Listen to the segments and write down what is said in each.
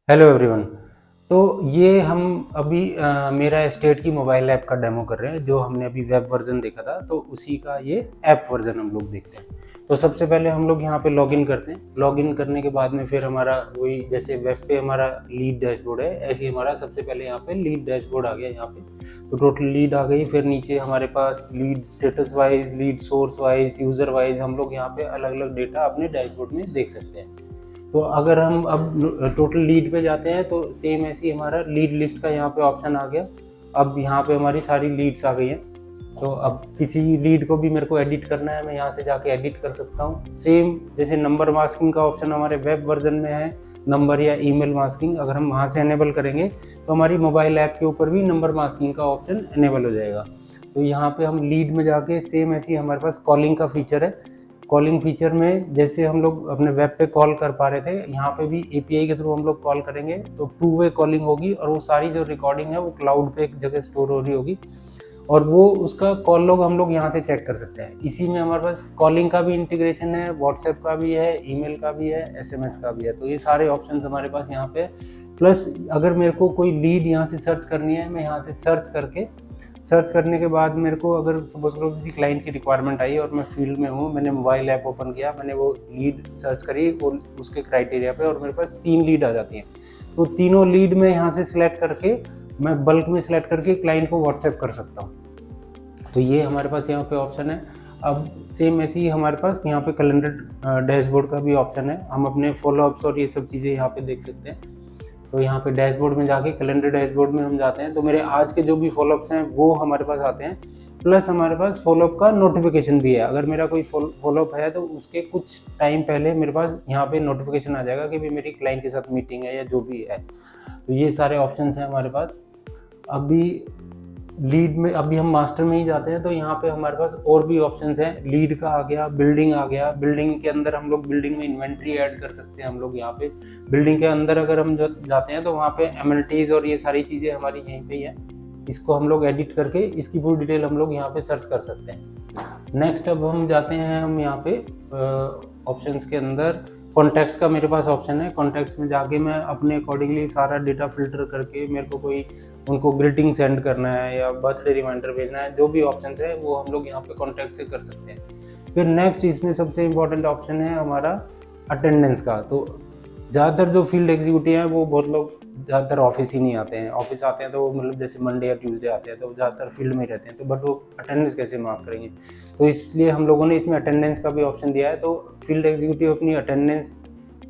Hello everyone. तो ये हम अभी मेरा स्टेट की मोबाइल ऐप का डेमो कर रहे हैं। जो हमने अभी वेब वर्जन देखा था तो उसी का ये ऐप वर्जन हम लोग देखते हैं। तो सबसे पहले हम लोग यहाँ पे लॉगिन करते हैं। लॉगिन करने के बाद में फिर हमारा वही जैसे वेब पे हमारा लीड डैशबोर्ड है, ऐसे ही हमारा सबसे पहले यहाँ पे लीड डैशबोर्ड आ गया। यहाँ पे तो टोटल लीड आ गई। फिर नीचे हमारे पास lead status wise, lead source wise, user wise हम लोग यहाँ पे अलग अलग डेटा अपने डैशबोर्ड में देख सकते हैं। तो अगर हम अब टोटल लीड पे जाते हैं तो सेम ऐसे ही हमारा लीड लिस्ट का यहाँ पे ऑप्शन आ गया। अब यहाँ पे हमारी सारी लीड्स आ गई हैं। तो अब किसी लीड को भी मेरे को एडिट करना है, मैं यहाँ से जाके एडिट कर सकता हूँ। सेम जैसे नंबर मास्किंग का ऑप्शन हमारे वेब वर्जन में है, नंबर या ईमेल मास्किंग, अगर हम वहाँ से एनेबल करेंगे तो हमारी मोबाइल ऐप के ऊपर भी नंबर मास्किंग का ऑप्शन एनेबल हो जाएगा। तो यहाँ पे हम लीड में जाके सेम ऐसे ही हमारे पास कॉलिंग का फीचर है। कॉलिंग फीचर में जैसे हम लोग अपने वेब पे कॉल कर पा रहे थे, यहाँ पे भी एपीआई के थ्रू हम लोग कॉल करेंगे तो टू वे कॉलिंग होगी और वो सारी जो रिकॉर्डिंग है वो क्लाउड पे एक जगह स्टोर हो रही होगी और वो उसका कॉल लॉग हम लोग यहाँ से चेक कर सकते हैं। इसी में हमारे पास कॉलिंग का भी इंटीग्रेशन है, व्हाट्सएप का भी है, ईमेल का भी है, एसएमएस का भी है। तो ये सारे ऑप्शंस हमारे पास यहाँ पे। प्लस अगर मेरे को कोई लीड यहाँ से सर्च करनी है, मैं यहाँ से सर्च करने के बाद मेरे को अगर सपोज करो किसी क्लाइंट की रिक्वायरमेंट आई और मैं फील्ड में हूँ, मैंने मोबाइल ऐप ओपन किया, मैंने वो लीड सर्च करी और उसके क्राइटेरिया पे और मेरे पास 3 लीड आ जाती हैं। तो तीनों लीड में यहाँ से सिलेक्ट करके मैं बल्क में सिलेक्ट करके क्लाइंट को व्हाट्सएप कर सकता हूँ। तो ये हमारे पास यहाँ पे ऑप्शन है। अब सेम ऐसे ही हमारे पास यहाँ पे कैलेंडर डैशबोर्ड का भी ऑप्शन है। हम अपने फॉलोअप्स और ये सब चीज़ें यहाँ पे देख सकते हैं। तो यहाँ पे डैशबोर्ड में जाके कैलेंडर डैशबोर्ड में हम जाते हैं तो मेरे आज के जो भी फॉलोअप्स हैं वो हमारे पास आते हैं। प्लस हमारे पास फॉलोअप का नोटिफिकेशन भी है। अगर मेरा कोई फॉलोअप है तो उसके कुछ टाइम पहले मेरे पास यहाँ पे नोटिफिकेशन आ जाएगा कि भाई मेरी क्लाइंट के साथ मीटिंग है या जो भी है। तो ये सारे ऑप्शंस हैं हमारे पास। अभी लीड में अभी हम मास्टर में ही जाते हैं तो यहाँ पे हमारे पास और भी ऑप्शंस हैं। लीड का आ गया, बिल्डिंग आ गया। बिल्डिंग के अंदर हम लोग बिल्डिंग में इन्वेंट्री ऐड कर सकते हैं। हम लोग यहाँ पे बिल्डिंग के अंदर अगर हम जाते हैं तो वहाँ पे एमिनिटीज और ये सारी चीज़ें हमारी यहीं पे ही है। इसको हम लोग एडिट करके इसकी पूरी डिटेल हम लोग यहाँ पे सर्च कर सकते हैं। नेक्स्ट अब हम जाते हैं हम यहाँ पे ऑप्शंस के अंदर कॉन्टैक्ट्स का मेरे पास ऑप्शन है। कॉन्टैक्ट्स में जाके मैं अपने अकॉर्डिंगली सारा डेटा फिल्टर करके मेरे को कोई उनको ग्रीटिंग सेंड करना है या बर्थडे रिमाइंडर भेजना है, जो भी ऑप्शंस है वो हम लोग यहाँ पे कॉन्टैक्ट से कर सकते हैं। फिर नेक्स्ट इसमें सबसे इम्पोर्टेंट ऑप्शन है हमारा अटेंडेंस का। तो ज़्यादातर जो फील्ड एग्जीक्यूटिव हैं वो बहुत लोग ज़्यादातर ऑफिस ही नहीं आते हैं। ऑफिस आते हैं तो वो मतलब जैसे मंडे या ट्यूसडे आते हैं तो ज़्यादातर फील्ड में रहते हैं, तो बट वो अटेंडेंस कैसे मार्क करेंगे। तो इसलिए हम लोगों ने इसमें अटेंडेंस का भी ऑप्शन दिया है। तो फील्ड एग्जीक्यूटिव अपनी अटेंडेंस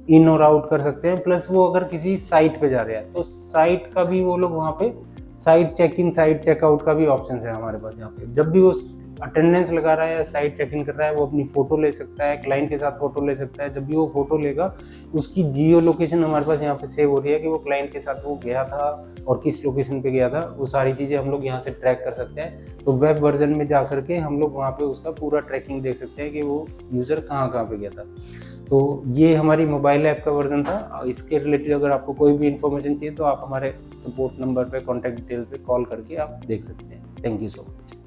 इन और आउट कर सकते हैं। प्लस वो अगर किसी साइट पे जा रहे हैं तो साइट का भी वो लोग वहाँ पे site check in, site checkout का भी ऑप्शन है हमारे पास। यहाँ पे जब भी वो अटेंडेंस लगा रहा है या साइट चेक इन कर रहा है वो अपनी फ़ोटो ले सकता है, क्लाइंट के साथ फ़ोटो ले सकता है। जब भी वो फ़ोटो लेगा उसकी जियो लोकेशन हमारे पास यहाँ पे सेव हो रही है कि वो क्लाइंट के साथ वो गया था और किस लोकेशन पे गया था। वो सारी चीज़ें हम लोग यहाँ से ट्रैक कर सकते हैं। तो वेब वर्जन में जा करके हम लोग वहाँ पे उसका पूरा ट्रैकिंग देख सकते हैं कि वो यूज़र कहाँ कहाँ पे गया था। तो ये हमारी मोबाइल ऐप का वर्जन था। इसके रिलेटेड अगर आपको कोई भी इन्फॉर्मेशन चाहिए तो आप हमारे सपोर्ट नंबर पे, कॉन्टैक्ट डिटेल पे कॉल करके आप देख सकते हैं। Thank you so much.